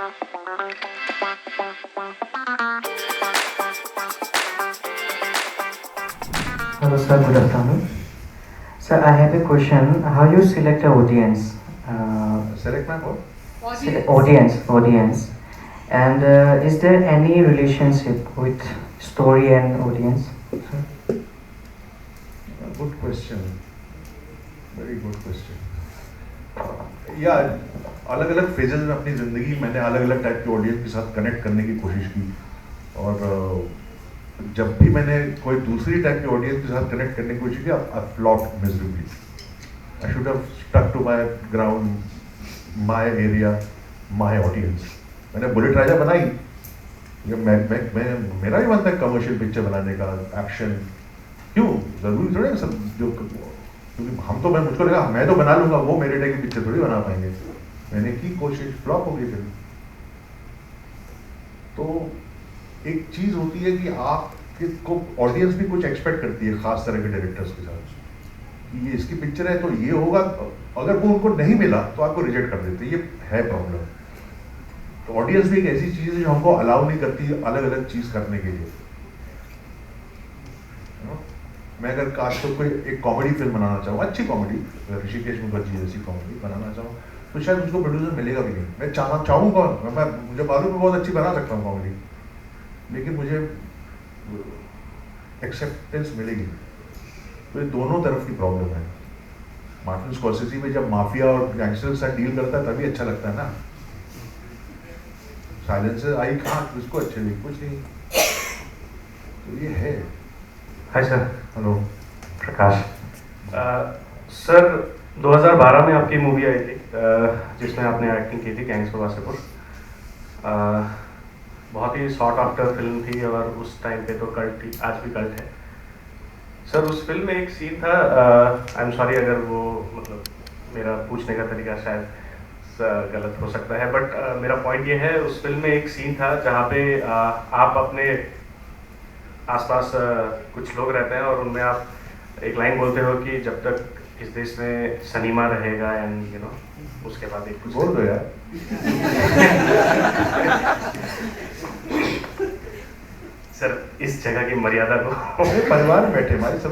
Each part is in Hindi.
Hello, sir. Good afternoon. Sir, I have a question. How you select an audience? Select my what? Audience. And is there any relationship with story and audience? Sir? Good question. Very good question. या अलग अलग फेजेस में अपनी ज़िंदगी मैंने अलग अलग टाइप के ऑडियंस के साथ कनेक्ट करने की कोशिश की और जब भी मैंने कोई दूसरी टाइप के ऑडियंस के साथ कनेक्ट करने की कोशिश की I flopped miserably. I should have stuck to my ground, my area, my audience. मैंने बुलेट राजा बनाई. मैं मेरा भी मन था कमर्शियल पिक्चर बनाने का, एक्शन. क्यों जरूरी थोड़ी सब जो, क्योंकि हम तो मुझको लगा मैं तो बना लूंगा, वो मेरे टाइप की पिक्चर थोड़ी बना पाएंगे. मैंने की कोशिश, फ्लॉप हो गई फिल्म. तो एक चीज होती है कि आपको ऑडियंस भी कुछ एक्सपेक्ट करती है खास तरह के डायरेक्टर्स के साथ कि ये इसकी पिक्चर है तो ये होगा. अगर वो उनको नहीं मिला तो आपको रिजेक्ट कर देते. ये है प्रॉब्लम. तो ऑडियंस भी एक ऐसी चीज है जो हमको अलाउ नहीं करती अलग अलग चीज करने के लिए. मैं अगर काश तो कोई एक कॉमेडी फिल्म बनाना चाहूँ, अच्छी कॉमेडी, ऋषिकेश मुखर्जी जैसी कॉमेडी बनाना चाहूँ तो शायद उसको प्रोड्यूसर मिलेगा भी नहीं. मैं चाहूँगा, मैं मुझे मालूम मैं बहुत अच्छी बना सकता हूँ कॉमेडी, लेकिन मुझे एक्सेप्टेंस मिलेगी. तो ये दोनों तरफ की प्रॉब्लम है. मार्टिन स्कॉर्सेज़ी में जब माफिया और गैंगस्टर के साथ डील करता है तभी अच्छा लगता है ना. साइलेंसर आई कहाँ, उसको अच्छे नहीं, कुछ नहीं. तो ये है. Hi sir. हेलो प्रकाश. सर 2012 में आपकी मूवी आई थी जिसमें आपने एक्टिंग की थी, गैंग्स ऑफ वासेपुर. बहुत ही शॉर्ट आफ्टर फिल्म थी और उस टाइम पे तो कल्ट थी, आज भी कल्ट है. सर उस फिल्म में एक सीन था, आई एम सॉरी अगर वो मतलब मेरा पूछने का तरीका शायद गलत हो सकता है, बट मेरा पॉइंट ये है, उस फिल्म में एक सीन था जहाँ पे आप अपने आसपास कुछ लोग रहते हैं और उनमें आप एक लाइन बोलते हो कि जब तक इस देश में सनीमा रहेगा, एंड यू नो उसके बाद एक कुछ बोल दो यार. सर इस जगह की मर्यादा को परिवार में बैठे हमारे सब.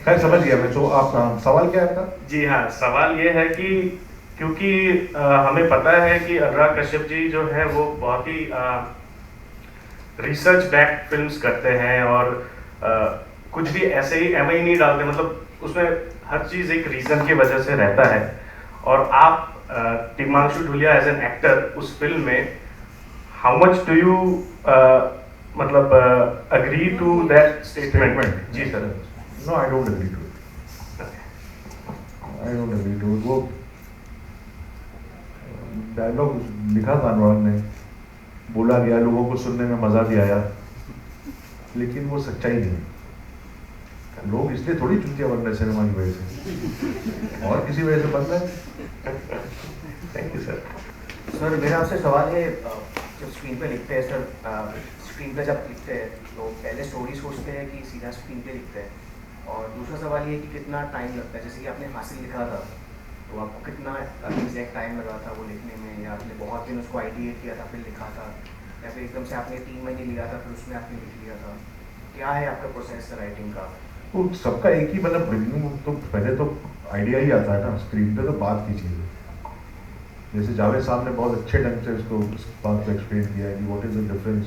खैर समझ गया मैं. तो आप सवाल क्या है आपका? जी हाँ, सवाल ये है कि क्योंकि हमें पता है कि अनुराग कश्यप जी जो है वो बहुत ही रिसर्च बैक फिल्म्स करते हैं और कुछ भी ऐसे ही एम ही नहीं डालते, मतलब उसमें हर चीज़ एक रीज़न की वजह से रहता है. और आप Tigmanshu Dhulia as an actor उस फिल्म में हाउ मच डू यू मतलब अग्री टू दैट स्टेटमेंट? जी sir. No, I don't agree to it. I don't agree to it. वो डायलॉग लिखा था अनुराग ने, बोला गया, लोगों को सुनने में मजा भी आया, लेकिन वो सच्चाई नहीं है. लोग इसलिए थोड़ी चुनते बनने सिनेमा की वजह से, और किसी वजह से बन रहे हैं. Thank you sir. सर मेरा आपसे सवाल है, जब स्क्रीन पे लिखते हैं सर, स्क्रीन पे जब लिखते हैं तो पहले स्टोरी सोचते हैं कि सीधा स्क्रीन पे लिखते हैं? और दूसरा सवाल ये कि कितना टाइम लगता है? जैसे कि आपने हासिल लिखा था तो आपको कितना एग्जैक्ट टाइम लगा था वो लिखने में, या आपने बहुत दिन उसको आइडिएट किया था फिर लिखा था, या फिर एकदम से आपने 3 महीने लिया था फिर उसमें आपने लिख लिया था? क्या है आपका प्रोसेस राइटिंग का? तो सबका एक ही मतलब बिगिनिंग तो पहले तो आइडिया ही आता है ना. स्क्रीन पे तो बात की चीज़ है. जैसे जावेद साहब ने बहुत अच्छे ढंग से इसको इस बात को एक्सप्लेन किया है कि what is the difference.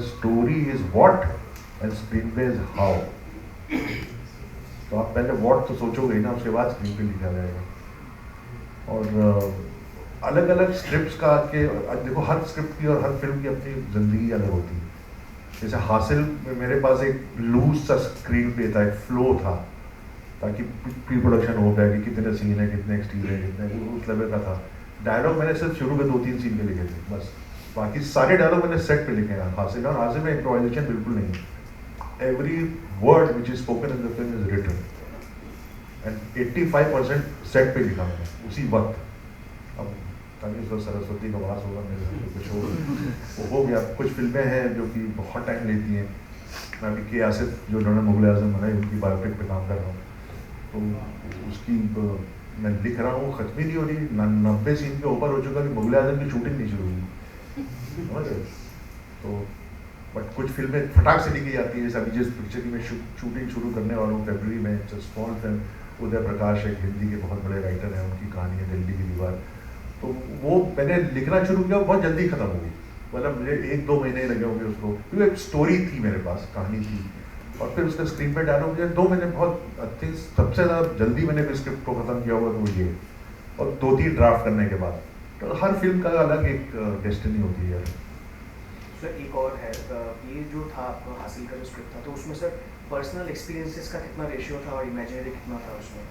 Story is what and screen पे इज हाउ. तो आप पहले व्हाट तो सोचोगे ना, उसके बाद स्क्रीन पे लिखा जाएगा. और अलग अलग स्क्रिप्ट्स का के देखो, हर स्क्रिप्ट की और हर फिल्म की अपनी ज़िंदगी अलग होती है. जैसे हासिल में मेरे पास एक लूज सा स्क्रीन पे था, एक फ्लो था, ताकि प्री प्रोडक्शन हो गया कि कितने सीन है, कितने एक्सटीरियर है, कितने उस लेवल का था. डायलॉग मैंने सिर्फ शुरू में 2-3 सीन के लिखे थे बस. बाकी सारे डायलॉग मैंने सेट पे लिखे हैं हासिल. और हासिल में इम्प्रोवाइजेशन बिल्कुल नहीं है. Every word which is spoken in the film is written and 85% set पे लिखा मैंने उसी वक्त. अब ताकि सरस्वती का वास होगा मेरे साथ कुछ हो, वो हो गया. कुछ फिल्में हैं जो कि बहुत टाइम लेती हैं. मैं अभी के आसिफ जो उन्होंने मुगल आजम बनाई उनकी बायोपिक पे काम कर रहा हूँ, तो उसकी मैं लिख रहा हूँ, खत्म ही नहीं हो रही, 90 सीन के ऊपर हो चुका कि मुगल आजम की शूटिंग नहीं शुरू हुई, समझ रहे? तो बट कुछ फिल्में फटाक से लिखी जाती है, जैसे अभी जिस पिक्चर की मैं शूटिंग शुरू करने वाला हूँ फरवरी में, स्मॉल फिल्म, उदय प्रकाश एक हिंदी के बहुत बड़े राइटर हैं, उनकी कहानी है दिल्ली की दीवार, तो वो मैंने लिखना शुरू किया, वो बहुत जल्दी खत्म हो गई, मतलब मुझे 1-2 महीने लगे होंगे उसको, क्योंकि एक स्टोरी थी मेरे पास, कहानी थी, और फिर उसका स्क्रीन पे डालो, मुझे 2 महीने बहुत अच्छी, सबसे ज़्यादा जल्दी मैंने स्क्रिप्ट को ख़त्म किया हुआ तो वो ये, और 2-3 ड्राफ्ट करने के बाद, तो हर फिल्म का अलग एक डेस्टिनी होती है। सर एक और है, ये जो था आपका हासिल का जो स्क्रिप्ट था, तो उसमें सर पर्सनल एक्सपीरियंसेस का कितना रेशियो था और इमेजिनरी कितना था उसमें?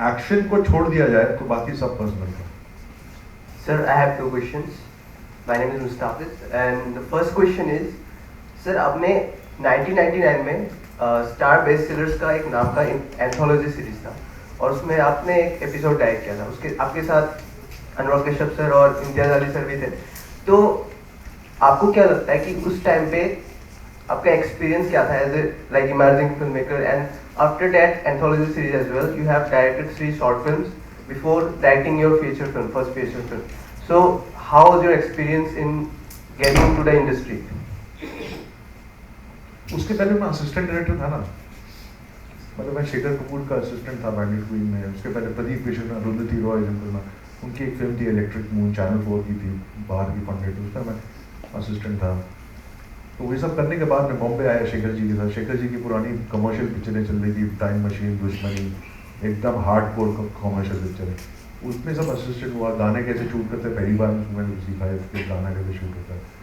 एक्शन को छोड़ दिया जाए तो बाकी सब पर्सनल था। Sir, I have 2 questions. My name is Mustafiz, and the first question is, sir आपने 1999 में स्टार बेस्ट सेलर्स का एक नाम का एंथोलॉजी सीरीज था, और उसमें आपने एक एपिसोड डायरेक्ट किया था, उसके आपके साथ अनुराग कश्यप सर और इम्तियाज अली सर भी थे। तो आपको क्या लगता है कि उस टाइम पे आपका एक्सपीरियंस क्या था as a like emerging film maker, and after that anthology series as well you have directed 3 short films before directing your feature film, first feature film. So, how was your experience in getting into the industry? उसके पहले मैं असिस्टेंट डायरेक्टर था ना, मतलब मैं शेखर कपूर का असिस्टेंट था बैंडेड क्वीन में, उसके पहले प्रदीप किशन, अरुंधति रॉय जिनका ना, उनकी एक फिल्म थी इलेक्ट्रिक मून, चैनल 4 की थी, बाहर की फंडेड, उसका मैं असिस्टेंट था। तो ये सब करने के बाद मैं बॉम्बे आया शेखर जी के साथ, शेखर जी की पुरानी कमर्शियल पिक्चरें चल रही थी, टाइम मशीन, दुश्मनी, एकदम हार्डकोर कमर्शियल पिक्चर है, उसमें सब असिस्टेंट हुआ, गाने कैसे शूट करते हैं पहली बार मैंने सीखा है कि गाना कैसे शूट होता है।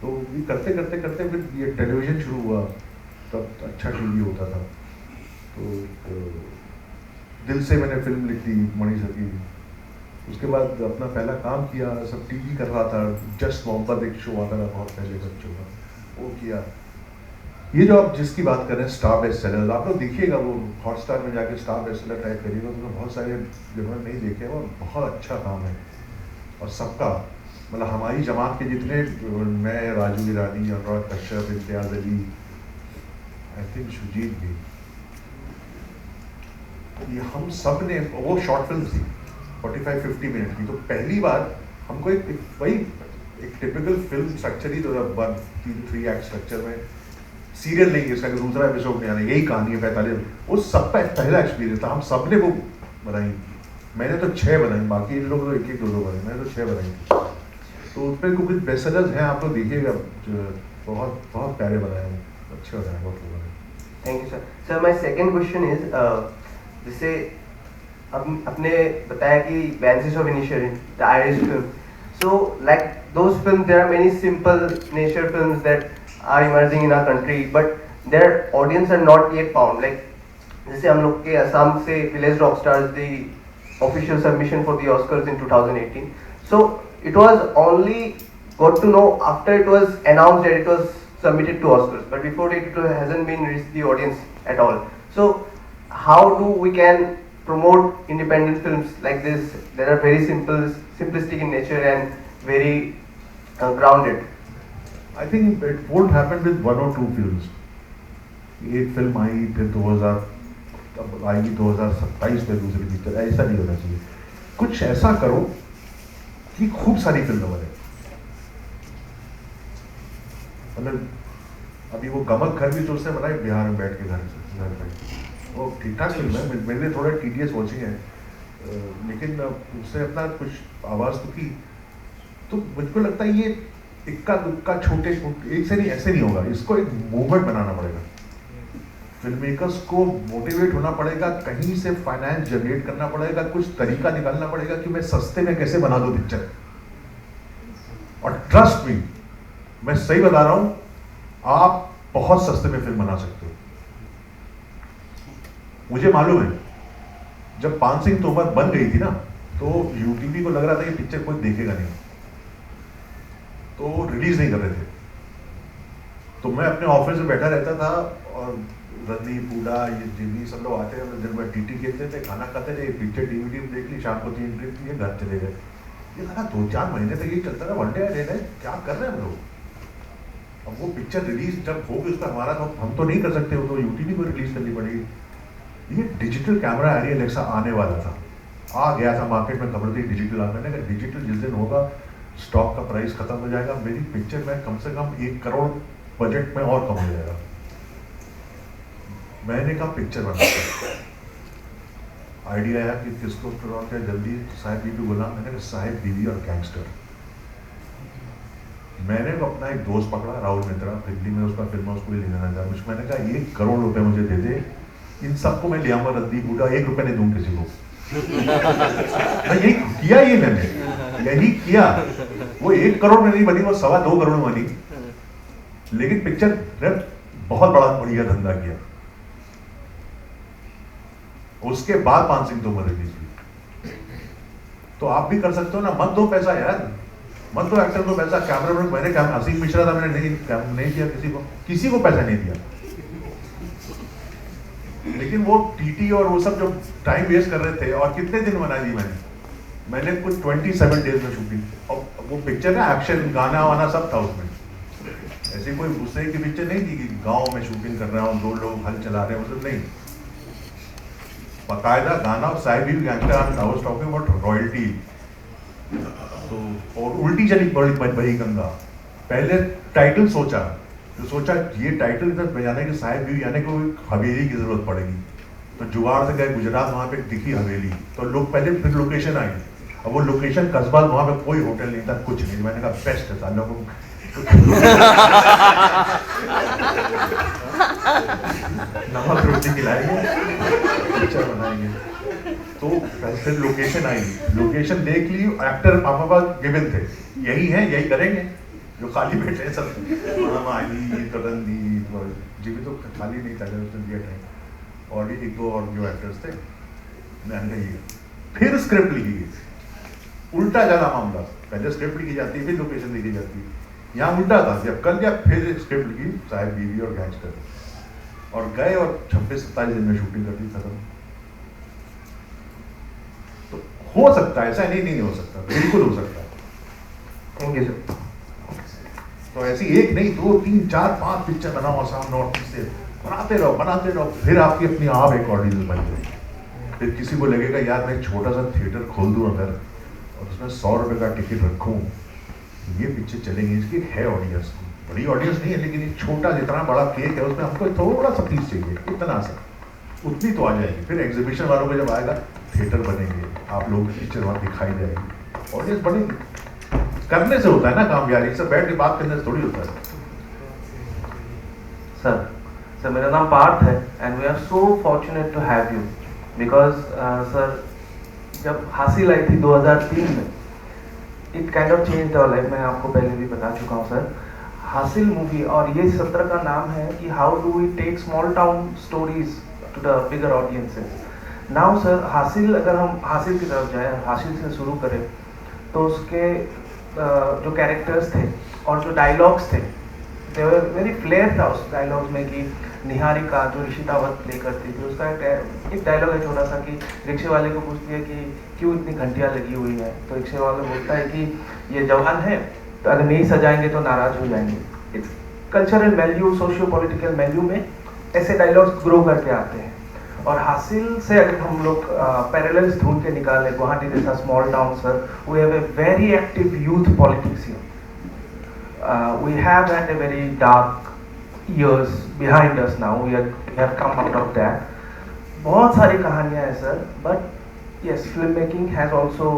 तो ये करते करते करते फिर ये टेलीविज़न शुरू हुआ, तब अच्छा टीवी होता था, तो दिल से मैंने फिल्म लिख दी मणि सर की, उसके बाद अपना पहला काम किया, सब टीवी कर रहा था, जस्ट मोहब्बत एक शो आता था बहुत पहले बच्चों का, वो किया। ये जो आप जिसकी बात कर रहे हैं स्टार बेस्ट सेलर, आप लोग देखिएगा, वो हॉटस्टार में जाके स्टार बेस्ट सेलर टाइप करिएगा, तो बहुत सारे जिन्होंने नहीं देखे हैं, और बहुत अच्छा काम है, और सबका मतलब हमारी जमात के जितने, मैं, राजू ईरानी, अनुराग कश्यप, इम्तियाज अली, आई थिंक सुजीत भी, ये हम सब ने, वो शॉर्ट फिल्म थी 45-50 मिनट की, तो पहली बार हमको एक वही एक टिपिकल फिल्म स्ट्रक्चर ही, 3 एक्ट स्ट्रक्चर में, सीरियल नहीं है इसका, दूसरा एपिसोड नहीं आना, यही कहानी है 45, वो सबका पहला एक्सपीरियंस था, हम सब ने वो बनाई, मैंने तो 6 बनाई, बाकी इन लोग तो 1-1, 2-2 बनाई, मैंने तो 6 बनाई, तो उस पर कुछ बेस्ट सेलर्स हैं, आप लोग देखिएगा, बहुत बहुत प्यारे बनाए हैं, अच्छे बनाए बहुत लोगों ने। Thank you sir. Sir my second question is, जैसे आपने बताया कि basis of initiative the Irish film, so like those film there are many simple nature films that are emerging in our country, but their audience are not yet found. Like जैसे हम लोग के असम से Village Rockstars the official submission for the Oscars in 2018. So it was only got to know after it was announced that it was submitted to Oscars, but before it hasn't been reached the audience at all. So how do we can promote independent films like this that are very simple, simplistic in nature and very grounded? I think it won't happen with 1 or 2 films. एक फिल्म आई, फिर 2000 अब आएगी 2027 में दूसरी पिक्चर, ऐसा नहीं होना चाहिए, कुछ ऐसा करो कि खूब सारी फिल्में बने, मतलब अभी वो गमक घर भी तो उसने बनाई बिहार में बैठ के घर पे, वो ठीक ठाक फिल्म है, मेरे लिए थोड़ा टीडीएस वॉचिंग है, लेकिन उसने अपना कुछ आवाज़ तो की, तो मुझको लगता है ये इक्का दुक्का छोटे एक से नहीं, ऐसे नहीं होगा, इसको एक मूवमेंट बनाना पड़ेगा, फिल्म मेकर्स को मोटिवेट होना पड़ेगा, कहीं से फाइनेंस जनरेट करना पड़ेगा, कुछ तरीका निकालना पड़ेगा कि मैं सस्ते में कैसे बना दूं पिक्चर, और ट्रस्ट मी, मैं सही बता रहा हूं, आप बहुत सस्ते में फिल्म बना सकते हो। मुझे मालूम है जब पान सिंह तोमर बन गई थी ना, तो यूटीवी को लग रहा था कि पिक्चर कोई देखेगा नहीं, तो रिलीज नहीं कर रहे थे, तो मैं अपने ऑफिस में बैठा रहता था, और रंदी पूडा, ये जिम्मी सब लोग आते थे, दिन भर टीटी खेलते थे, खाना खाते थे, पिक्चर डीवीडी में देख ली, शाम को 3 ड्रिंक लिए, घर चले गए। ये लगा 2-4 महीने तक ये चलता रहा, वनडे डे है, क्या कर रहे हैं हम लोग। अब वो पिक्चर रिलीज जब होगी उसका हमारा तो हम तो नहीं कर सकते, वो तो यूटीवी को रिलीज करनी पड़ेगी। ये डिजिटल कैमरा आरी एलेक्सा आने वाला था, आ गया था मार्केट में, खबर थी डिजिटल आ, मैंने कहा डिजिटल जिस दिन होगा स्टॉक का प्राइस खत्म हो जाएगा, मेरी पिक्चर में कम से कम 1 करोड़ बजट में और कम हो जाएगा। मैंने कहा पिक्चर बना, आइडिया आया कि किसको करवाते हैं जल्दी, साहिब बीबी गुलाम, मैंने कहा साहिब बीबी और गैंगस्टर। मैंने तो अपना एक दोस्त पकड़ा राहुल मित्रा, दिल्ली में उसका फिल्म उसको भी लेना था, मैंने कहा 1 करोड़ रुपए मुझे दे दे, इन सबको मैं ले आऊंगा रद्दी बूढ़ा, 1 रुपए नहीं दूं किसी को। मैं यही किया, ये मैंने यही किया। वो 1 करोड़ में नहीं बनी, वो 2.25 करोड़ में बनी, लेकिन पिक्चर ने बहुत बड़ा बढ़िया धंधा किया। उसके बाद मान सिंह तोमर रिलीज हुई। तो आप भी कर सकते हो ना, मत दो पैसा यार, मत दो एक्टर को पैसा। कैमरामैन मैंने असीम मिश्रा था, मैंने नहीं दिया किसी को पैसा नहीं दिया। लेकिन वो टीटी और वो सब जो टाइम वेस्ट कर रहे थे, और कितने दिन बना दी मैंने कुछ 27 डेज में शूटिंग, और वो पिक्चर ना एक्शन गाना वाना सब था उसमें। ऐसी कोई गुस्से की पिक्चर नहीं थी कि गांव में शूटिंग कर रहा हूँ, 2 लोग हल चला रहे हैं, मतलब नहीं, बाकायदा गाना। और Saheb Biwi gangster, I was talking about royalty. तो और उल्टी चली बही गंगा। पहले टाइटल सोचा ये टाइटल इधर बजाने के साहिब बीबी आने को हवेली की जरूरत पड़ेगी, तो जुगाड़ से गए गुजरात, वहाँ पे दिखी हवेली, तो लोग पहले फिर लोकेशन आई, अब वो लोकेशन कस्बा, वहाँ पे कोई होटल नहीं था, कुछ नहीं। मैंने कहा बेस्ट है सालों को नमक रोटी खिलाएंगे, पिक्चर बनाएंगे। तो फिर लोकेशन आई, लोकेशन देख ली, एक्टर पापा पास गिवन थे, यही है, यही करेंगे, जो खाली बैठे हैं सब, जीवी तो खाली नहीं था उसने दिया टाइम, और 1-2 और जो एक्टर्स थे। मैंने कहा ये फिर स्क्रिप्ट लिखी गई, उल्टा जाना मामला, पहले स्क्रिप्ट लिखी जाती है फिर लोकेशन लिखी जाती है, यहाँ उल्टा था। जब कर लिया फिर स्क्रिप्ट लिखी साहिब बीबी और गैंगस्टर, और गए और 26-27 दिन में शूटिंग कर दी, खत्म। तो हो सकता है, ऐसा नहीं हो सकता, बिल्कुल हो सकता है। Thank you sir. तो ऐसी 1 नहीं 2 3 4 5 पिक्चर बनाओ आसाम नॉर्थ ईस्ट से, बनाते रहो, फिर आपकी अपनी आप एक ऑडियंस बन जाएगी। फिर किसी को लगेगा यार मैं छोटा सा थिएटर खोल दूं अगर, और उसमें 100 रुपए का टिकट रखूं, ये पिक्चर चलेंगे, इसकी है ऑडियंस, बड़ी ऑडियंस नहीं है, लेकिन एक छोटा जितना बड़ा केक है उसमें हमको थोड़ा सा पीस चाहिए, इतना सा, उतनी तो आ जाएगी। फिर एग्जीबिशन वालों को जब आएगा, थिएटर बनेंगे, आप लोग पिक्चर वहाँ दिखाई जाएगी, ऑडियंस बढ़ेगी। करने से होता है ना काम यार, एक सब बैठ के बात करने से थोड़ी होता है। सर मेरा नाम पार्थ है, and we are so fortunate to have you, because sir जब हासिल आई थी 2003 में, it kind of change our life. मैं आपको पहले भी बता चुका हूँ सर, हासिल मूवी, और ये सत्र का नाम है कि how do we take small town stories to the bigger audiences. Now sir Haasil, अगर हम हासिल की तरफ जाए, हासिल से शुरू करें, तो उसके जो कैरेक्टर्स थे और जो डायलॉग्स थे, वेरी फ्लेयर था उस डायलॉग्स में, कि निहारिका जो ऋषितावत प्ले करती थी, उसका एक डायलॉग है छोटा सा, कि रिक्शे वाले को पूछती है कि क्यों इतनी घंटियाँ लगी हुई है, तो रिक्शे वाला बोलता है कि ये जवान है, तो अगर नहीं सजाएंगे तो नाराज हो जाएंगे। It's cultural value, socio political value में ऐसे डायलॉग्स ग्रो करके आते हैं। और हासिल से अगर हम लोग पैरेलल्स ढूंढ के निकालें, गुवाहाटी जैसा small town sir, we have a very active youth politics here, we have had a very dark years behind us now, we have come out of that. बहुत सारी कहानियाँ हैं sir, but yes, film making has also,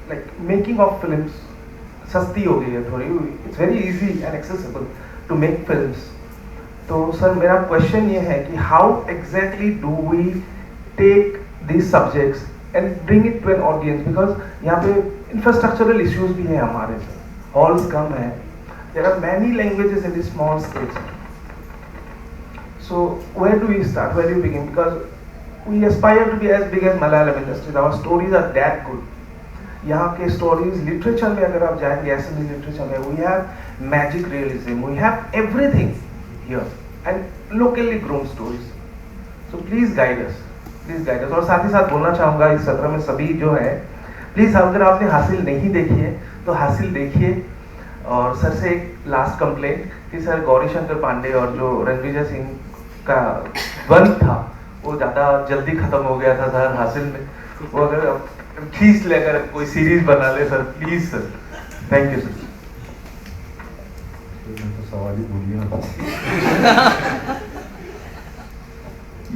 like making of films सस्ती हो गई है थोड़ी, it's very easy and accessible to make films. तो सर मेरा क्वेश्चन ये है कि how exactly do we take these subjects and bring it to an audience, because यहाँ पे infrastructural issues भी हैं हमारे सर, halls कम है, there are many languages in this small space. So where do we start? Where do we begin? Because we aspire to be as big as Malayalam industry. Our stories are that good. यहाँ के stories, literature में अगर आप जाएंगे, assembly literature में, we have magic realism, we have everything here, and locally grown stories. So please guide us, please guide us. और साथ ही साथ बोलना चाहूँगा इस सत्र में सभी जो है, प्लीज अगर आपने हासिल नहीं देखी है तो हासिल देखिए। और सर से एक लास्ट कंप्लेंट कि सर गौरी शंकर पांडे और जो रणविजय सिंह का द्वंद्व था वो ज़्यादा जल्दी ख़त्म हो गया था सर हासिल में, वो अगर खींच लेकर कोई सीरीज बना ले sir, please sir. Thank you sir. मैं तो सवाल ही भूल गया।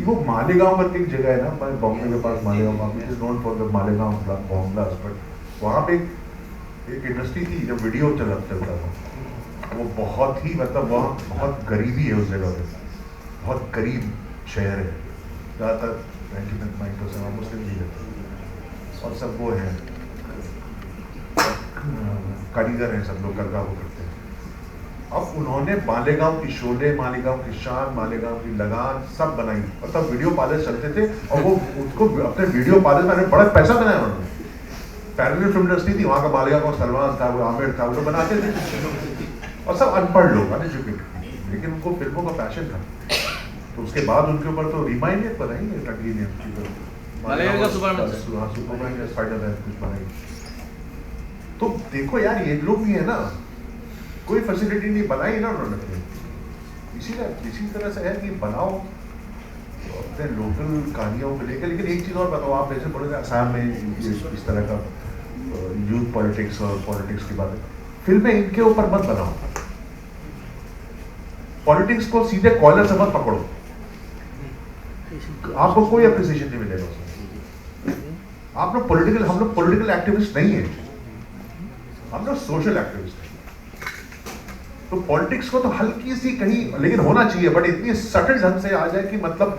वो मालेगांव करके एक जगह है ना, बॉम्बे के पास Malegaon, it is known for the Malegaon bomb blast, but वहाँ पे एक इंडस्ट्री थी जब वीडियो चलता था, वो बहुत ही मतलब वहाँ बहुत गरीबी है उस जगह पे, बहुत गरीब शहर है, ज़्यादातर 99% मुस्लिम भी रहते और सब वो है कारीगर हैं, सब लोग करगा वो करते हैं। अब उन्होंने मालेगांव की शोले, मालेगांव की शान, मालेगांव की लगान सब बनाई, मतलब वीडियो पार्लर चलते थे और वो उसको अपने वीडियो पार्लर में बड़ा पैसा बनाया उन्होंने। पैरेलल फिल्म इंडस्ट्री थी वहाँ का, मालेगांव का सलमान था, वो आमिर था, वो लोग बनाते थे और सब अनपढ़ लोग, अनएजुकेटेड, लेकिन उनको फिल्मों का पैशन था। तो उसके बाद उनके ऊपर तो रिमाइंड बनाई सुपरमैन या स्पाइडरमैन कुछ बनाई। तो देखो यार, ये लोग भी है ना, कोई फैसिलिटी नहीं बनाई ना उन्होंने, इसी तरह से है कि बनाओ अपने लोकल कहानियों को लेकर। लेकिन एक चीज़ और बताओ, आप जैसे बोले असम में इस तरह का यूथ पॉलिटिक्स और पॉलिटिक्स की बातें, फिल्में इनके ऊपर मत बनाओ, पॉलिटिक्स को सीधे कॉलर से मत पकड़ो, आपको कोई अप्रिसिएशन नहीं मिलेगा उसमें। आप लोग पॉलिटिकल, हम लोग पॉलिटिकल एक्टिविस्ट नहीं है, हम लोग सोशल एक्टिविस्ट हैं। तो पॉलिटिक्स को तो हल्की सी कहीं लेकिन होना चाहिए, बट इतनी सटल ढंग से आ जाए कि मतलब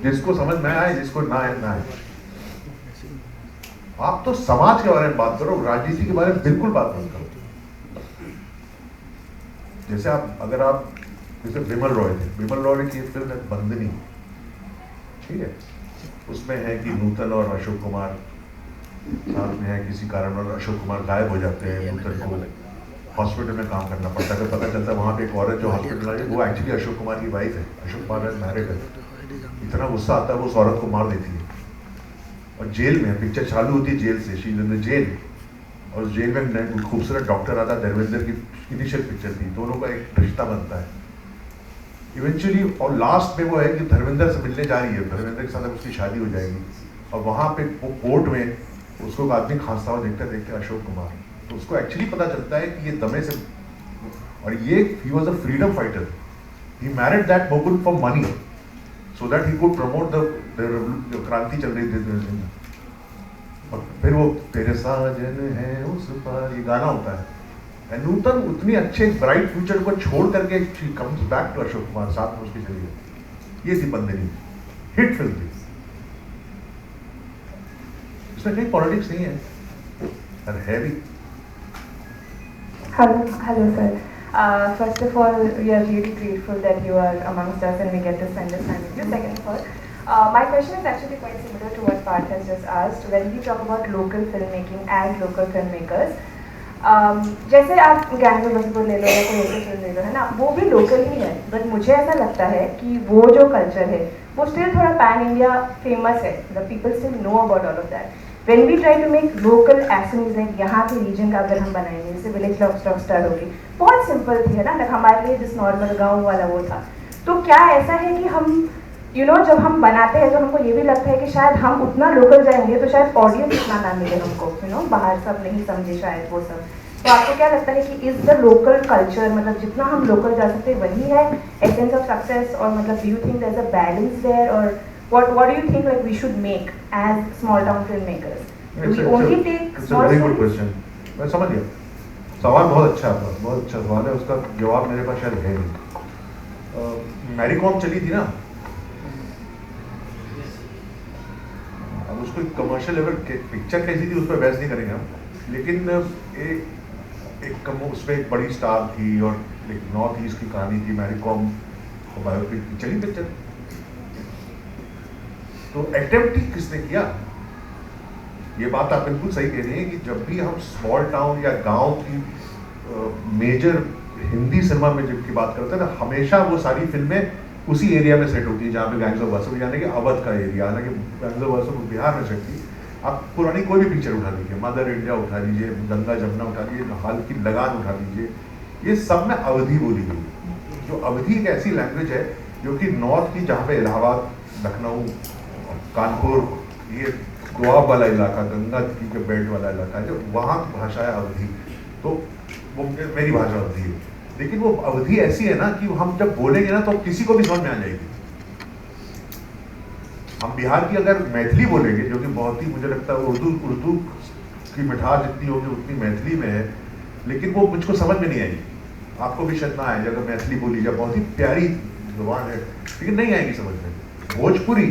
जिसको समझ में आए, जिसको ना आए ना आए। आप तो समाज के बारे में बात करो, राजनीति के बारे में बिल्कुल बात मत करो। जैसे अगर आप जैसे विमल रॉय थे, विमल रॉय की फिल्म है बंदनी, ठीक है, उसमें है कि नूतन और अशोक कुमार साथ में है, किसी कारण और अशोक कुमार गायब हो जाते हैं, नूतन को हॉस्पिटल में काम करना पड़ता है, पता चलता है वहाँ पे एक औरत जो हॉस्पिटल आई वो एक्चुअली अशोक कुमार की वाइफ है, अशोक कुमार मैरिड है। इतना गुस्सा आता है वो उस औरत को मार देती है और जेल में, पिक्चर चालू होती है जेल से, she is in the jail, और उस जेल में खूबसूरत डॉक्टर आता है, धर्मेंद्र की इनिशियल पिक्चर थी, दोनों का एक रिश्ता बनता है इवेंचुअली, और लास्ट में वो है कि धर्मेंद्र से मिलने जा रही है, धर्मेंद्र के साथ उसकी शादी हो जाएगी, और वहाँ पे वो कोर्ट में उसको एक आदमी खांसता हुआ देखते देखते अशोक कुमार, तो उसको एक्चुअली पता चलता है कि ये दमे से, और ये he was a freedom fighter, he married that woman for money so that he could promote the क्रांति चल रही थी, और फिर वो तेरे साजन है उस पार ये गाना होता है। एंड नूतन उतनी अच्छे ब्राइट फ्यूचर को छोड़ करके comes back to Ashok Kumar, साथ में उसकी चली गई। ये थी बंदनी, हिट फिल्म थी, इसमें कहीं पॉलिटिक्स नहीं है, और है भी। Hello, sir. First of all, we are really grateful that you are amongst us and we get to spend this time with you. Second of all, my question is actually quite similar to what Parth has just asked. When we talk about local filmmaking as local filmmakers, जैसे आप गैंग ऑफ वासेपुर ले लो या कोई ऐसी फिल्म ले लो, है ना, वो भी लोकल ही है, बट मुझे ऐसा लगता है कि वो जो कल्चर है वो स्टिल थोड़ा पैन इंडिया फेमस है, the people still know about all of that. When we try to make local actions like यहाँ के रीजन का अगर हम बनाएंगे, जैसे विलेज रॉक स्टार होगी, बहुत सिंपल थी, है ना, like हमारे लिए जिस नॉर्मल गांव वाला वो था। तो क्या ऐसा है कि हम जब हम बनाते हैं तो हमको ये भी लगता है कि शायद हम उतना लोकल जाएंगे तो शायद ऑडियंस इतना ना मिले हमको, बाहर सब नहीं समझे शायद वो सब। तो आपको क्या लगता है कि इज द लोकल कल्चर, मतलब जितना हम लोकल जा सकते हैं वही है एसेंस ऑफ सक्सेस, और मतलब do you think there is a balance there, और what do you think like we should make as small town filmmakers? Do we only take small very good stories? Question, मैं समझ गया, सवाल बहुत अच्छा है, बहुत अच्छा सवाल है, उसका जवाब मेरे पास शायद है नहीं। मैरी कॉम चली थी ना, अब उसको कमर्शियल लेवल पिक्चर कैसी थी उस पर बहस नहीं करेंगे हम, लेकिन उसमें एक बड़ी स्टार थी और एक नॉर्थ ईस्ट की कहानी थी, मैरी कॉम बायोपिक चली पिक्चर। तो अटेम्प्ट ही किसने किया? ये बात आप बिल्कुल सही कह रही हैं कि जब भी हम स्मॉल टाउन या गांव की मेजर हिंदी सिनेमा में जब की बात करते हैं ना, हमेशा वो सारी फिल्में उसी एरिया में सेट होती है जहाँ पे गैंग्स ऑफ वासेपुर, यानी कि अवध का एरिया, हालांकि गैंग्स ऑफ वासेपुर बिहार में सेट थी। आप पुरानी कोई भी पिक्चर उठा लीजिए, मदर इंडिया उठा लीजिए, गंगा जमुना उठा लीजिए, हाल की लगान उठा लीजिए, ये सब में अवधी बोली गई, जो अवधी एक ऐसी लैंग्वेज है जो कि नॉर्थ की, जहाँ पे इलाहाबाद लखनऊ, कानपुर, ये गोवा वाला इलाका, गंगा जी के बेल्ट वाला इलाका है, जो वहाँ की भाषा है अवधी, तो वो मेरी भाषा अवधी है। लेकिन वो अवधि ऐसी है ना कि हम जब बोलेंगे ना तो किसी को भी समझ में आ जाएगी। हम बिहार की अगर मैथिली बोलेंगे, जो कि बहुत ही मुझे लगता है उर्दू की मिठास जितनी होगी उतनी मैथिली में है, लेकिन वो मुझको समझ में नहीं आएगी। आपको भी शायद ना आए अगर मैथिली बोली जाए, बहुत ही प्यारी जुबान है, लेकिन नहीं आएगी समझ में। भोजपुरी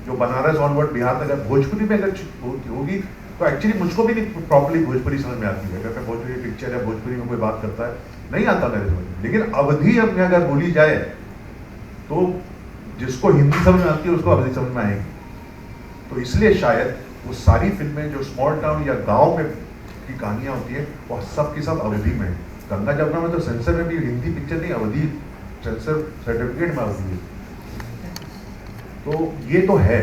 जो बनारस ऑनवर्ड बिहार तक अगर भोजपुरी में अगर होगी तो एक्चुअली मुझको भी नहीं प्रॉपर्ली भोजपुरी समझ में आती है। अगर मैं भोजपुरी पिक्चर या भोजपुरी में कोई बात करता है नहीं आता मेरे समझ में। लेकिन अवधि अब में अगर बोली जाए तो जिसको हिंदी समझ में आती है उसको अवधि समझ में आएगी। तो इसलिए शायद वो सारी फिल्में जो स्मॉल टाउन या गाँव में की कहानियाँ होती है वो सब की सब अवधि में। गंगा जमुना में तो सेंसर में भी हिंदी पिक्चर नहीं, अवधि सेंसर सर्टिफिकेट में अवधि है। तो ये तो है।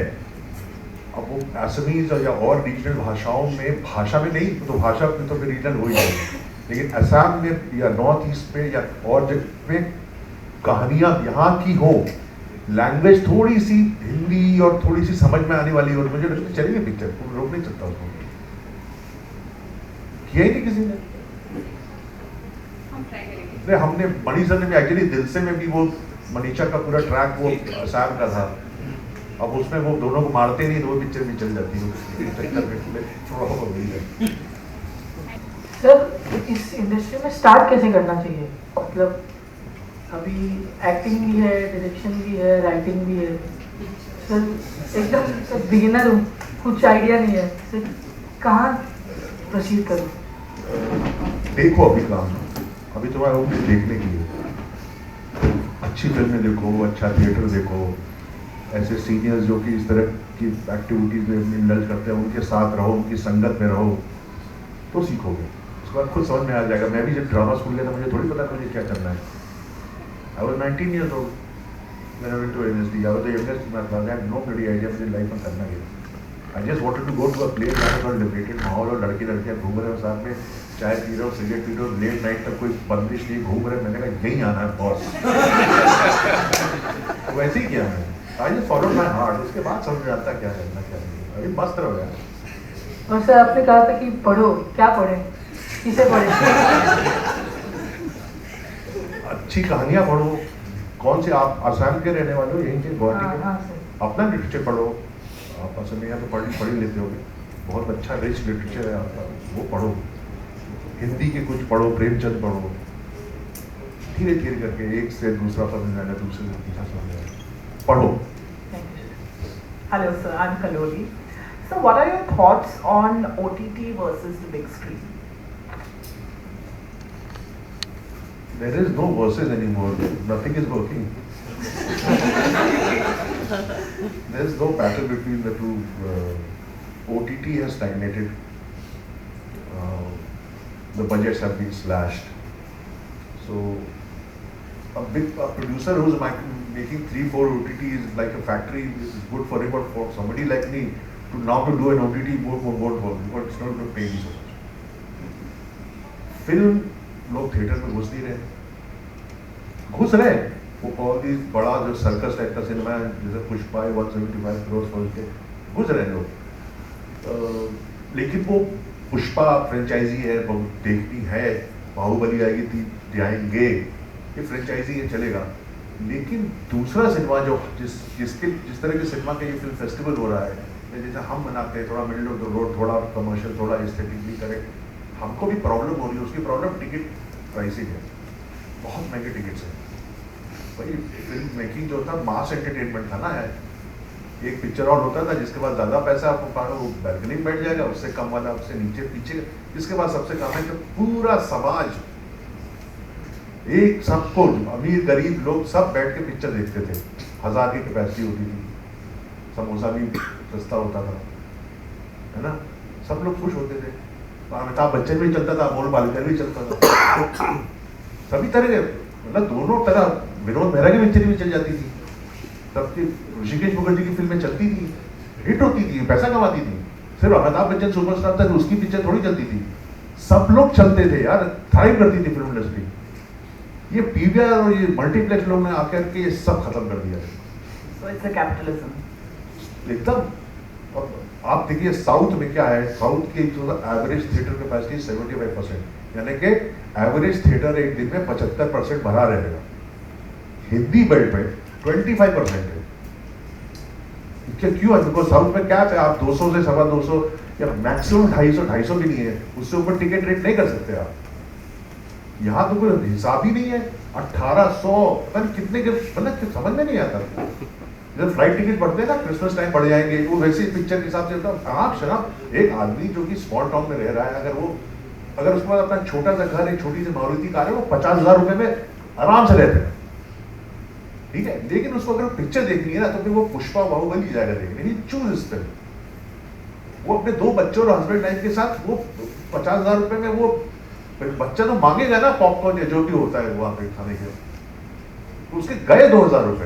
अब वो असमीज या और रीजनल भाषाओं में, भाषा में नहीं तो भाषा में तो फिर रीजनल हो ही जाएगी, लेकिन असम में या नॉर्थ ईस्ट में या और जगह में कहानियाँ यहाँ की हो, लैंग्वेज थोड़ी सी हिंदी और थोड़ी सी समझ में आने वाली, और मुझे लगता है चलेगी पिक्चर, रोक नहीं सकता उसको। किया ही नहीं किसी ने। हमने मणिसर में एक्चुअली दिल से में भी वो मनीषा का पूरा ट्रैक वो असम का था। अब उसमें वो दोनों को मारते नहीं तो वो पिक्चर भी चल जाती है। सर इस इंडस्ट्री में स्टार्ट कैसे करना चाहिए? मतलब अभी एक्टिंग भी है, डायरेक्शन भी है, राइटिंग भी है, सर एकदम बिगिनर हूँ, कुछ आइडिया नहीं है, सर कहाँ प्रोसीड करूँ? देखो अभी काम, अभी तुम्हारा देखने की है, अच्छी फिल्में देखो, अच्छा थिएटर देखो, ऐसे सीनियर्स जो कि इस तरह की एक्टिविटीज़ में इंडल्ज करते हैं उनके साथ रहो, उनकी संगत में रहो तो सीखोगे। उसके बाद खुद समझ में आ जाएगा। मैं भी जब ड्रामा स्कूल गया था मुझे थोड़ी पता मुझे क्या करना है। I was 19 years old when I went to NSD. I was the youngest in my class. I had no bloody idea मुझे लाइफ में करना क्या। I just wanted to go to a place where I was liberated माहौल, और लड़के लड़कियाँ घूम रहे हो साथ में, चाय पी रहे हो, सिगरेट पी रहे हो, लेट नाइट तक कोई बंदिश नहीं, घूम रहे। मैंने कहा यहीं आना है बॉस। वैसे ही किया मैंने। I just followed my heart. उसके बाद समझ में आता क्या करना क्या नहीं। अभी मस्त रहो यार। और सर आपने कहा था कि पढ़ो, क्या पढ़ें, किसे पढ़ें? अच्छी कहानियाँ पढ़ो। कौन से आप आसाम के रहने वाले हो, यहीं के गुवाहाटी के, अपना लिटरेचर पढ़ो। आप असमिया तो पढ़ ही लेते होगे, बहुत अच्छा रिच लिटरेचर है आपका, वो पढ़ो। हिंदी के कुछ पढ़ो, प्रेमचंद पढ़ो, धीरे धीरे करके एक से दूसरा समझ में आएगा, दूसरे से तीसरा समझ में आएगा। पढ़ो। Hello sir, I'm Kaloli. So what are your thoughts on OTT versus the big screen? There is no versus anymore. Nothing is working. There is no battle between the two. OTT has stagnated. The budgets have been slashed. So a producer who's making 3-4 OTTs like a factory is good for him, but for somebody like me to do an OTT won't work because it's not going to pay me so much. Film लोग थिएटर में घुस नहीं रहे, घुस रहे वो और भी बड़ा जो सर्कस टाइप का सिनेमा है जैसे पुष्पा 175 करोड़ फॉल के घुस रहे लोग। लेकिन वो पुष्पा फ्रेंचाइजी है, देखनी है, बाहुबली आएगी जाएंगे, ये फ्रेंचाइजी है चलेगा। लेकिन दूसरा सिनेमा जो जिस तरह के सिनेमा का ये फिल्म फेस्टिवल हो रहा है, जैसे हम मनाते हैं, थोड़ा मिडिल ऑफ द रोड, थोड़ा कमर्शियल, थोड़ा एस्थेटिकली करेक्ट, हमको भी प्रॉब्लम हो रही है। उसकी प्रॉब्लम टिकट प्राइसिंग है, बहुत महंगे टिकट्स हैं। भाई फिल्म मेकिंग जो था मास एंटरटेनमेंट था ना यार, एक पिक्चर और होता था जिसके बाद ज़्यादा पैसा आपको पाना वो बैल्कनी में बैठ जाएगा, उससे कम वाला उससे नीचे पीछे, जिसके बाद सबसे कम है कि पूरा समाज एक सबको अमीर गरीब लोग सब बैठ के पिक्चर देखते थे। 1000 की कैपेसिटी होती थी, समोसा भी सस्ता होता था, है ना, सब लोग खुश होते थे। अमिताभ बच्चन भी चलता था, अमोल पालेकर भी चलता था, सभी तरह के, मतलब दोनों तरह। विनोद मेहरा की पिक्चर भी चल जाती थी, सबकी ऋषिकेश मुखर्जी की फिल्में चलती थी, हिट होती थी, पैसा कमाती थी। सिर्फ अमिताभ बच्चन सुपरस्टार था, उसकी पिक्चर थोड़ी चलती थी, सब लोग चलते थे यार, थ्राइव करती थी फिल्म इंडस्ट्री। ये पीवीआर और ये मल्टीप्लेक्स लोग ने आकर के ये सब खत्म कर दिया है। So it's a capitalism. एकदम। और आप देखिए साउथ में क्या है, साउथ की जो एवरेज थिएटर कैपेसिटी 75%, यानी कि एवरेज थिएटर एक दिन में 75% भरा रहेगा। हिंदी बेल्ट पे 25% है। क्यों है? बिकॉज साउथ में क्या है, आप 200 से 250 या मैक्सिमम 250 भी नहीं है, उससे ऊपर टिकट रेट नहीं कर सकते आप। यहाँ तो कोई हिसाब ही नहीं है, 1800 पता नहीं कितने के, मतलब समझ में नहीं आता। जब फ्लाइट टिकट बढ़ते हैं ना, क्रिसमस टाइम बढ़ जाएंगे, वो वैसे ही पिक्चर के हिसाब से होता है। आप शराब, एक आदमी जो कि स्मॉल टाउन में रह रहा है, अगर उसके बाद अपना छोटा सा घर, एक छोटी सी मारुति कार है, वो 50,000 रुपए में आराम से रहते हैं, ठीक है। लेकिन उसको अगर पिक्चर देखनी है ना, तो फिर वो पुष्पा बाहुबली जाएगा देखने, चूज इस फिल्म। वो अपने 2 बच्चों और हस्बैंड वाइफ के साथ, वो 50,000 रुपए में, वो बच्चा तो मांगेगा ना पॉपकॉर्न या जो भी होता है वहां पे खाने के, उसके गए 2,000 रुपए,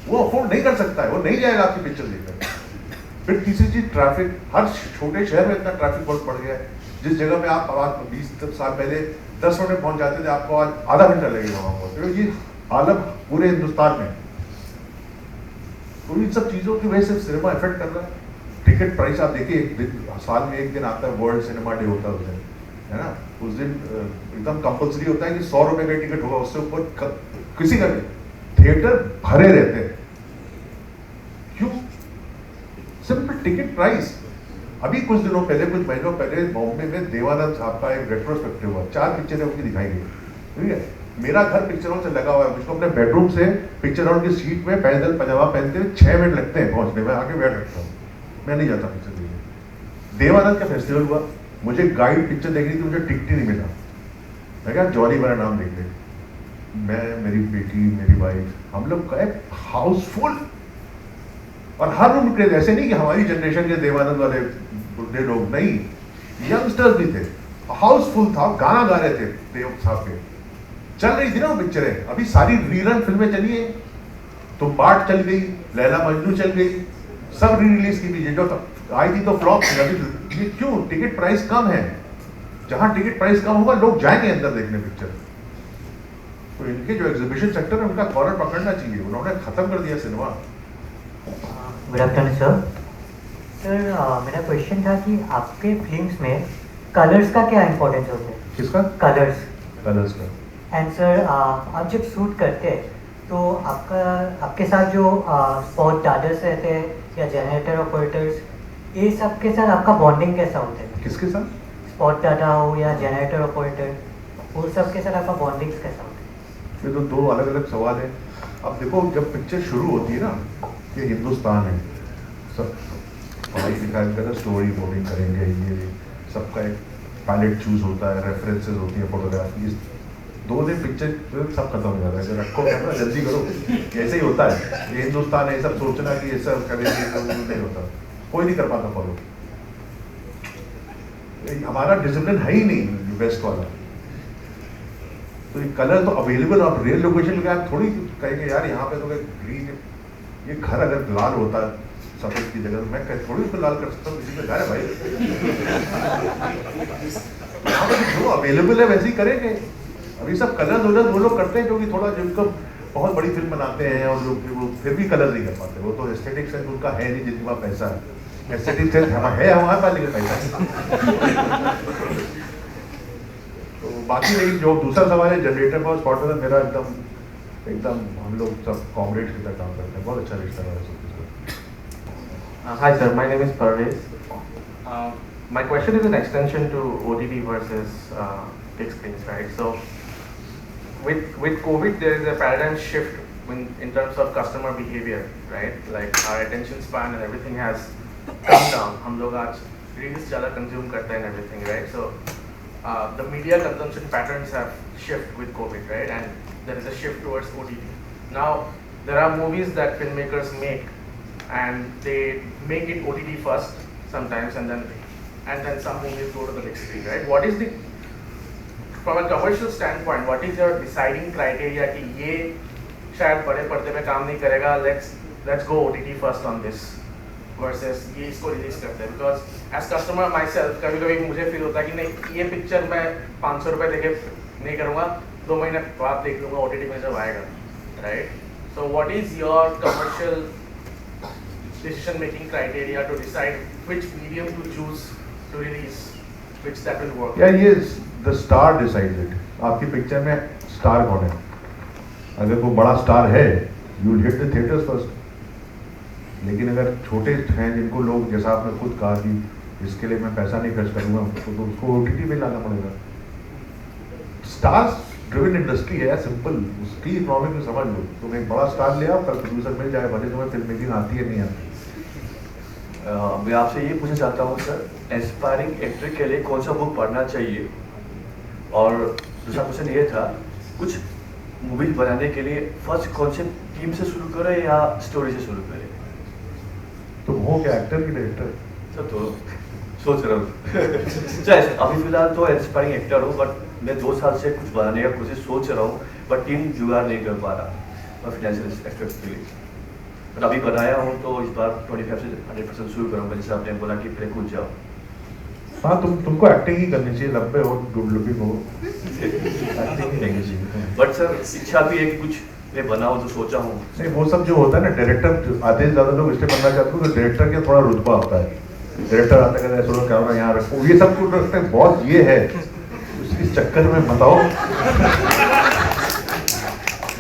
वो अफोर्ड नहीं कर सकता है, वो नहीं जाएगा आपकी पिक्चर देखने। फिर तीसरी चीज ट्रैफिक, हर छोटे शहर में इतना ट्रैफिक बहुत बढ़ गया है। जिस जगह में आप आज 20 साल पहले 10 मिनट में पहुंच जाते थे, आपको आज आधा घंटा लगेगा वहां पहुंचने। ये हालत पूरे हिंदुस्तान में, तो इन सब चीजों की वजह से सिनेमा इफेक्ट कर रहा है। टिकट प्राइस आप देखिए, एक दिन, साल में एक दिन आता है, वर्ल्ड सिनेमा डे होता है उस दिन, है ना। उस दिन एकदम कंपल्सरी होता है कि 100 रुपए का टिकट होगा, उससे ऊपर किसी का भी। थिएटर भरे रहते हैं, क्यों? Simple ticket price. अभी कुछ दिनों पहले, कुछ महीनों पहले बॉम्बे में देवानंद साहब का एक रेट्रोस्पेक्टिव हुआ, 4 पिक्चरें उनकी दिखाई गई, ठीक है। मेरा घर पिक्चर हॉल से लगा हुआ है, मुझको अपने बेडरूम से पिक्चर हॉल की सीट में पैदल पजामा पहनते हुए 6 मिनट लगते हैं पहुंचने में, आके बैठ रखता हूँ, मैं नहीं जाता पिक्चर देखने। देवानंद का फेस्टिवल हुआ, मुझे गाइड पिक्चर देखनी थी, मुझे टिकट ही नहीं मिला। मैं क्या, जॉनी मेरा नाम लिख ले, मैं, मेरी बेटी, मेरी वाइफ, हम लोग गए हाउसफुल, और हर रूम के, ऐसे नहीं कि हमारी जनरेशन के देवानंद वाले बुढ़े लोग, नहीं, यंगस्टर्स भी थे, हाउसफुल था, गाना गा रहे थे देव साहब के, चल रही थी ना वो पिक्चरें। अभी सारी रीरन फिल्में चली है, तो बाट चल गई, लैला मजनू चल गई, सब री रिलीज की थी, जो आई थी तो फ्लॉप थी। अभी ये क्यों? टिकट प्राइस कम है, जहां टिकट प्राइस कम होगा लोग जाएंगे अंदर देखने पिक्चर। तो इनके जो एग्जीबिशन सेक्टर है, उनका कॉर्नर पकड़ना चाहिए, उन्होंने खत्म कर दिया cinema. Good afternoon sir. Sir मेरा क्वेश्चन था कि आपके फिल्म्स में कलर्स का क्या इंपॉर्टेंस होता है? किसका? कलर्स का। एंड सर आप जब शूट करते हैं तो आपके साथ जो स्पॉट डाटर्स रहते हैं या जनरेटर ऑपरेटर्स, ये सब के साथ आपका बॉन्डिंग कैसा होता है? किसके साथ? स्पॉट डाटा हो या जनरेटर ऑपरेटर, वो सब के साथ आपका बॉन्डिंग कैसा होता है? ये तो 2 अलग अलग सवाल है। अब देखो, जब पिक्चर शुरू होती है ना, ये हिंदुस्तान है, सब पढ़ाई लिखाई कर, स्टोरी बोर्डिंग करेंगे, ये सबका एक पैलेट चूज होता है, रेफरेंसेस होती है, फोटोग्राफी, 2 दिन पिक्चर सब खत्म हो जाता है। रखो कैमरा, जल्दी करो, ऐसे ही होता है। ये हिंदुस्तान है, सब सोचना कि ये सब करेंगे, तो नहीं होता, कोई नहीं कर पाता फॉलो। हमारा डिसिप्लिन है ही नहीं वेस्ट वाला। तो ये कलर तो अवेलेबल, आप रियल लोकेशन पे आप थोड़ी कहेंगे यार यहाँ पे तो ग्रीन, ये घर अगर लाल होता सफेद की जगह, मैं थोड़ी उसको लाल कर सकता हूँ, किसी पे घर है भाई। यहाँ पे जो अवेलेबल है वैसे ही करेंगे। अभी सब कलर्स वलर्स वो लोग करते हैं क्योंकि थोड़ा जिनको बहुत बड़ी फिल्म बनाते हैं, और लोग वो फिर भी कलर नहीं कर पाते, वो तो एस्थेटिक सेंस उनका है नहीं, जिनके पास पैसा है। एस्थेटिक सेंस है हमारे पास, लेकिन पैसा नहीं। तो बाकी नहीं, जो दूसरा सवाल है जनरेटर पर स्पॉट पर, मेरा एकदम हम लोग सब कॉमरेड्स की तरह काम करते हैं, बहुत अच्छा रिश्ता है सब। Hi sir, my name is Parvez. My question is an extension to OTT versus big screens, right? So with COVID, there is a paradigm shift in terms of customer behavior, right? Like our attention span and everything has come down. हम लोग आज reels ज़्यादा consume करते हैं and everything, right? So the media consumption patterns have shift with COVID, right? And there is a shift towards OTT. Now there are movies that filmmakers make, and they make it OTT first sometimes, and then some movies go to the big screen, right? What is the, from a commercial standpoint, what is your deciding criteria कि ये शायद बड़े पर्दे पे काम नहीं करेगा, let's go OTT first on this, versus ये इसको रिलीज करते हैं? Because as customer myself, कभी कभी मुझे फील होता है कि नहीं, ये पिक्चर मैं 500 रुपये देके नहीं करूँगा, 2 महीने बाद देख लूँगा OTT में जब आएगा, right? So what is your commercial decision making criteria to decide which medium to choose to release, which that will work? या ये द स्टार डिसाइड्स इट. आपकी पिक्चर में स्टार कौन है? अगर वो बड़ा स्टार है you will hit the theatres first. लेकिन अगर छोटे हैं जिनको लोग, जैसा आपने खुद कहा कि इसके लिए मैं पैसा नहीं खर्च करूँगा, तो उसको OTT पे लाना पड़ेगा. स्टार्स ड्रिवन इंडस्ट्री है, सिंपल. उसकी इकोनॉमिक में समझ लो. तुम एक बड़ा स्टार ले आओ, कल प्रोड्यूसर मिल जाए, भले तुम्हें फिल्म मेकिंग आती है नहीं आती. मैं आपसे ये पूछना चाहता हूँ सर, एस्पायरिंग एक्टर के लिए कौन सा बुक पढ़ना चाहिए? और दूसरा क्वेश्चन ये था, कुछ मूवीज बनाने के लिए फर्स्ट कॉन्सेप्ट टीम से शुरू करें या स्टोरी से शुरू करें? तुम हो क्या एक्टर की डायरेक्टर? सर तो सोच रहा हूँ. चाहे अभी फिलहाल तो एस्पायरिंग एक्टर हूँ, बट मैं 2 साल से कुछ बनाने का कोशिश सोच रहा हूँ, बट टीम जुगाड़ नहीं कर पा रहा फाइनेंशियल एस्पेक्ट्स के लिए. बट अभी बनाया हूँ तो इस बार 25 से 100% शुरू करूँगा, जैसे आपने बोला कि पहले कूद जाओ. हाँ, तुमको एक्टिंग ही करनी चाहिए. लंबे हो, गुड लुकिंग हो, एक्टिंग ही करनी चाहिए. बट सर इच्छा भी है कि कुछ मैं बनाऊँ, तो सोचा हूँ. नहीं, वो सब जो होता है ना, डायरेक्टर आधे से ज़्यादा लोग इसलिए बनना चाहते हैं तो डायरेक्टर के थोड़ा रुतबा होता है. डायरेक्टर आता है, कहते हैं कैमरा यहाँ रखो, ये सब कुछ रखते हैं. बहुत ये है, इस चक्कर में बताओ.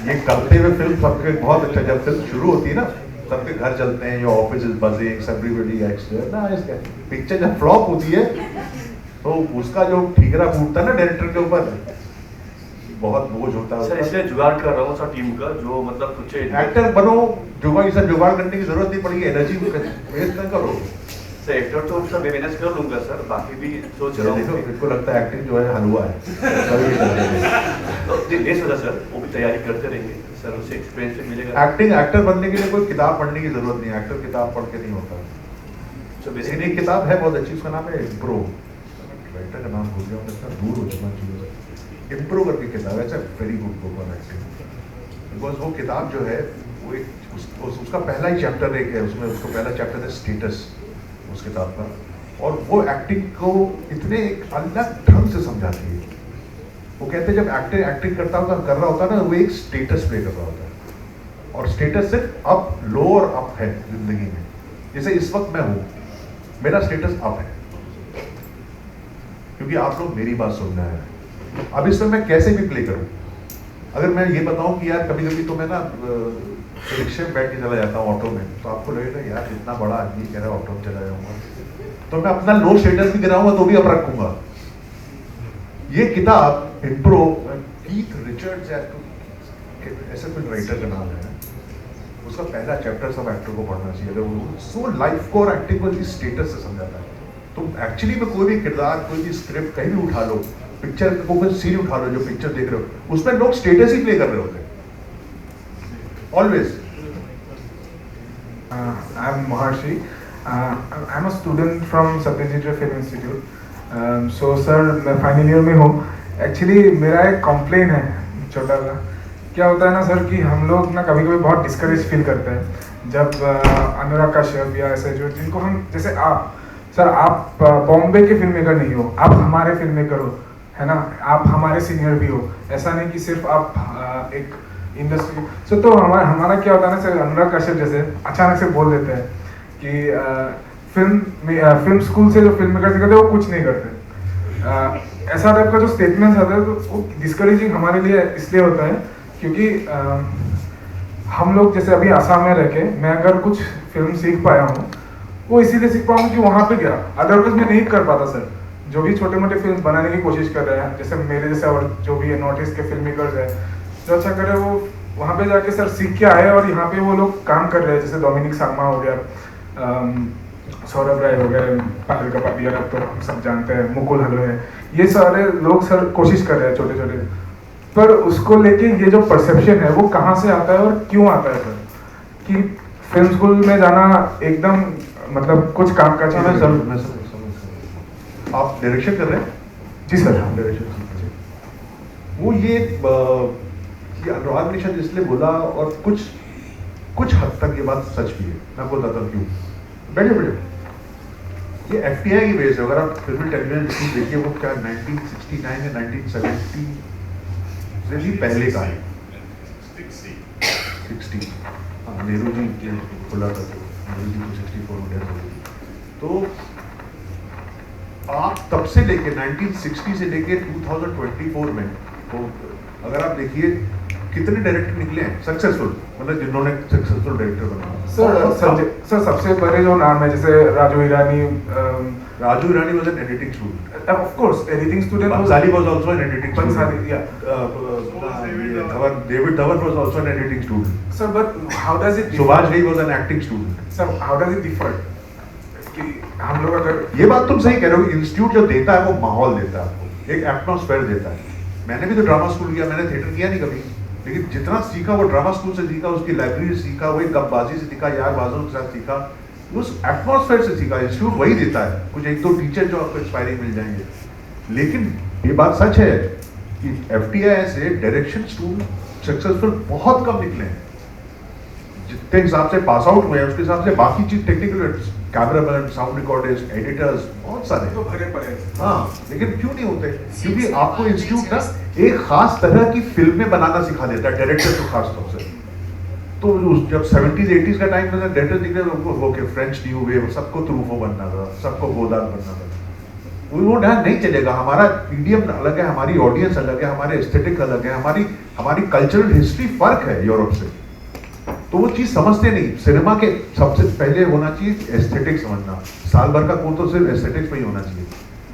ये करते हुए फिल्म सबके बहुत अच्छा, जब फिल्म शुरू होती है ना, सबके घर चलते हैं, your office is buzzing, everybody acts there. ना इसका पिक्चर जब फ्लॉप होती है तो उसका जो ठीकरा फूटता है ना डायरेक्टर के ऊपर, बहुत बोझ होता है. सर इसलिए जुगाड़ कर रहा हूँ सर टीम का, जो मतलब कुछ एक्टर बनो, जुगाड़ करने की जरूरत नहीं पड़ेगी. एनर्जी वेस्ट न करो. सर एक्टर तो सर मैं मैनेज कर लूंगा सर, बाकी भी सोच रहा हूँ. देखो लगता है एक्टिंग जो है हलवा है. तो इस वजह सर वो भी तैयारी करते रहेंगे सर, उससे एक्सपीरियंस भी मिलेगा. एक्टर बनने के लिए कोई किताब पढ़ने की जरूरत नहीं है. एक्टर किताब पढ़ के नहीं होता. सो बेसिकली एक किताब है बहुत अच्छी, उसका नाम है इम्प्रो. राइटर का नाम भूल गया हूँ, इतना दूर हो चुका चीज़. इम्प्रो करके किताब है, very good book on acting. Because वो किताब जो है वो एक उसका पहला ही चैप्टर एक है, उसमें उसको पहला चैप्टर है स्टेटस उस किताब का. और वो एक्टिंग को इतने एक अलग ढंग से समझाती है. वो कहते हैं जब एक्टर एक्टिंग कर रहा होता है ना, वो एक स्टेटस प्ले कर रहा होता है. और स्टेटस सिर्फ अप, लो और अप है जिंदगी में. जैसे इस वक्त मैं हूँ, मेरा स्टेटस अप है क्योंकि आप लोग मेरी बात सुनना है. अब इसमें मैं कैसे भी प्ले करूँ. अगर मैं ये बताऊं कि यार कभी कभी तो मैं ना रिक्शे में बैठ के चला जाता हूँ, ऑटो में, तो आपको लगेगा यार इतना बड़ा आदमी कह रहा है ऑटो में चला जाऊंगा, तो मैं अपना लो स्टेटस भी गिराऊंगा तो भी अब रखूंगा. ये किताब इम्प्रो, कीथ रिचर्ड्स ऐसा कोई राइटर का नाम है, उसका पहला चैप्टर सब एक्टर को पढ़ना चाहिए. अगर वो सो लाइफ को और एक्टिंग को इस स्टेटस से समझाता है. तो एक्चुअली में कोई भी किरदार, कोई भी स्क्रिप्ट कहीं भी उठा लो, पिक्चर को कोई सीन उठा लो, जो पिक्चर देख रहे हो उसमें लोग स्टेटस ही प्ले कर रहे होते हैं always. I am Maharshi. I am a student from Satyajit रे फिल्म इंस्टीट्यूट. सो सर मैं फाइनल ईयर में हूँ. एक्चुअली मेरा एक कंप्लेन है छोटा सा. क्या होता है ना सर कि हम लोग ना कभी कभी बहुत डिस्करेज फील करते हैं जब अनुराग कश्यप या ऐसे जो जिनको हम, जैसे आप सर, आप बॉम्बे के फिल्म मेकर नहीं हो, आप हमारे फिल्म मेकर हो, है ना. आप हमारे सीनियर भी हो. ऐसा नहीं कि सिर्फ आप एक इंडस्ट्री से. तो हमारा क्या होता है ना सर, अनुराग कश्यप जैसे अचानक से बोल देते हैं कि फिल्म स्कूल से जो फिल्म मेकर सिखाते हैं वो कुछ नहीं करते. ऐसा टाइप का जो स्टेटमेंट्स आता है तो वो डिस्करेजिंग हमारे लिए इसलिए होता है क्योंकि हम लोग जैसे अभी आसाम में रह के मैं अगर कुछ फिल्म सीख पाया हूँ वो इसीलिए सीख पाऊँ कि वहाँ पे गया. अदरवाइज मैं नहीं कर पाता सर. जो भी छोटे मोटे फिल्म बनाने की कोशिश कर रहे हैं, जैसे मेरे जैसे और जो भी नॉर्थ ईस्ट के फिल्म मेकर्स है, जो अच्छा कर रहे हैं वो वहाँ पे जाके सर सीख के आए और यहाँ पे वो लोग काम कर रहे हैं. जैसे डोमिनिक सामा हो गया, सौरभ राय हो गए, पायल कपाडिया तो हम सब जानते हैं, मुकुल हलो है, ये सारे लोग सर कोशिश कर रहे हैं छोटे छोटे. पर उसको लेके ये जो परसेप्शन है वो कहाँ से आता है और क्यों आता है सर, कि फिल्म स्कूल में जाना एकदम मतलब कुछ काम का चीज़ है. आप डायरेक्शन कर रहे हैं? जी सर. डायरेक्शन वो ये अनुराग ने शायद इसलिए बोला, और कुछ हद तक ये बात सच भी है. मैं बताता हूँ क्यों. बैठे ये FTI की वजह से. अगर आप फिल्म टेलीविजन देखिए, वो क्या 1969 या 1970 से भी पहले का है. 60 हाँ, नेहरू जी खुला था. मेरी भी 64 में डेथ हो गई। तो आप तब से लेके 1960 से लेके 2024 में तो अगर आप देखिए कितने डायरेक्टर निकले हैं सक्सेसफुल, मतलब जिन्होंने सक्सेसफुल डायरेक्टर बना। सर सबसे बड़े जो नाम है जैसे Raju Irani was an editing student, of course editing student, Bhansali was also an editing Bhansali, student, David Dhawan was also an editing student. Sir, but how does it differ? Subhash Ghai was an acting student. Sir, how does it differ? कि हम लोग अगर ये बात तुम सही कह रहे हो, इंस्टीट्यूट जो देता है वो माहौल देता है आपको, एक एटमॉस्फेयर देता है। मैंने भी तो ड्रामा स्कूल किया, मैंने थिएटर किया नहीं कभी, लेकिन जितना सीखा वो ड्रामा स्कूल से सीखा, उसकी लाइब्रेरी से सीखा, वही गपबाजी से सीखा, यार बाजों के साथ सीखा, उस एटमॉस्फेयर से सीखा। इंस्टीट्यूट वही देता है, कुछ एक दो टीचर जो आपको इंस्पायरिंग मिल जाएंगे। लेकिन ये बात सच है कि FTI से डायरेक्शन स्टूडेंट सक्सेसफुल बहुत कम निकले हैं। जितने हिसाब से पास आउट हुए हैं उसके हिसाब से बाकी चीज technical, cameraman, sound recorders, editors बहुत सारे तो भरे पड़े हैं। हाँ, लेकिन क्यों नहीं होते? क्योंकि आपको इंस्टीट्यूट ना एक खास तरह की फिल्में बनाना सिखा देता है, डायरेक्टर को खास तौर से। तो जब 70s 80s का टाइम में डायरेक्टर दिख रहे हो कि फ्रेंच न्यू वेव, सबको ट्रूफो बनना था, सबको गोदान बनना था, वो ढंग नहीं चलेगा। हमारा मीडियम अलग है, हमारी ऑडियंस अलग है, हमारे एस्थेटिक अलग है, हमारी कल्चरल हिस्ट्री फर्क है यूरोप से। तो वो चीज समझते नहीं। सिनेमा के सबसे पहले होना चाहिए एस्थेटिक समझना, साल भर का कोर्स तो सिर्फ एस्थेटिक्स में ही होना चाहिए।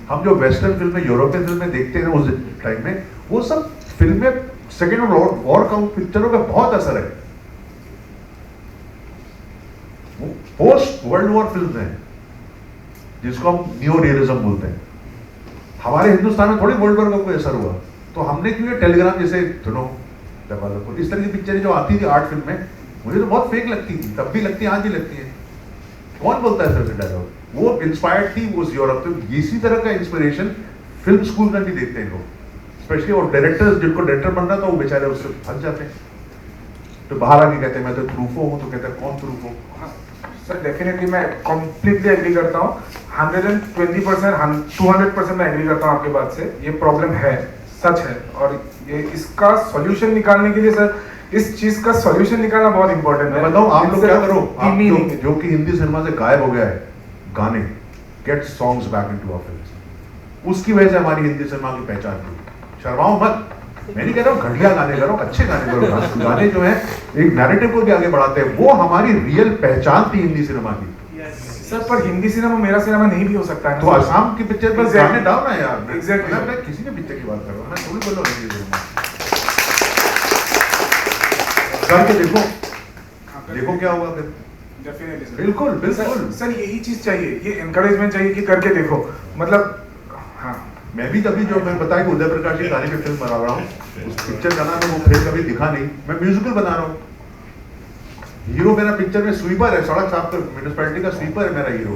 हम जो वेस्टर्न फिल्में, यूरोपियन फिल्में देखते हैं उस टाइम में, वो सब फिल्में सेकेंड वॉर काउंट पिक्चरों का बहुत असर है। पोस्ट वर्ल्ड वॉर फिल्म है जिसको हम न्यू रियलिज्म बोलते हैं। हमारे हिंदुस्तान में थोड़ी वर्ल्ड वॉर का कोई असर हुआ, तो हमने क्यों टेलीग्राम जैसे सुनो इस तरह की पिक्चरें जो आती थी आर्ट फिल्म में, मुझे तो बहुत फेक लगती थी, तब भी लगती है, आज भी लगती है। कौन बोलता है सर डायलॉग? वो इंस्पायर्ड थी उस यूरोप। तो इसी तरह का इंस्पिरेशन फिल्म स्कूल में भी देखते हैं लोग, स्पेशली और डायरेक्टर्स, जिनको डायरेक्टर बनना था वो बेचारे उससे फंस जाते हैं। तो बाहर आके कहते हैं मैं तो प्रूफो हूँ, तो कहते हैं कौन प्रूफो? सर डेफिनेटली मैं कम्प्लीटली एग्री करता हूँ, 120%, 200% मैं एग्री करता हूँ आपके बात से। ये प्रॉब्लम है, सच है, और ये इसका सॉल्यूशन निकालने के लिए सर इस चीज का सॉल्यूशन निकालना बहुत इंपॉर्टेंट है। मैं बताऊं आप लोग क्या करो, आप जो कि हिंदी सिनेमा से गायब हो गया है, गाने, get songs back into our films. उसकी वजह से हमारी हिंदी सिनेमा की पहचान थी। शर्माओ मत, मैं नहीं कह रहा हूँ घटिया गाने करो, अच्छे गाने करो। गाने जो है एक नैरेटिव को भी आगे बढ़ाते हैं, वो हमारी रियल पहचान थी हिंदी सिनेमा की। सर पर हिंदी सिनेमा मेरा सिनेमा नहीं भी हो सकता है। तो आसाम की पिक्चर पर गाने डाल ना यार। एग्जैक्टली, मैं किसी ने पिक्चर की बात कर रहा हूँ, मैं थोड़ी बोल रहा हूँ हिंदी सिनेमा। करके देखो क्या होगा फिर। डेफिनेटली बिल्कुल बिल्कुल सर यही चीज चाहिए, ये एनकरेजमेंट चाहिए कि करके देखो। मतलब हाँ, मैं भी तभी जो मैं बताया कि उदय प्रकाश की गाने पे फिल्म बना रहा हूँ, उस पिक्चर का नाम है वो फिर कभी दिखा नहीं, मैं म्यूजिकल बना रहा हूँ। हीरो मेरा पिक्चर में स्वीपर है, सड़क साफ कर, म्यूनिसिपैलिटी का स्वीपर है मेरा हीरो,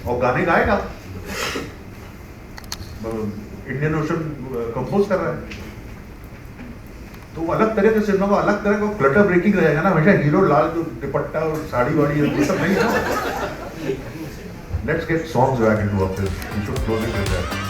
और गाने गाएगा, इंडियन ओशन कंपोज कर रहा है। तो अलग तरह के सिनेमा को अलग तरह का क्लटर ब्रेकिंग रहेगा ना, हमेशा हीरो लाल जो दुपट्टा और साड़ी वाड़ी ये सब नहीं है। Let's get songs back into our film, we should close it with that.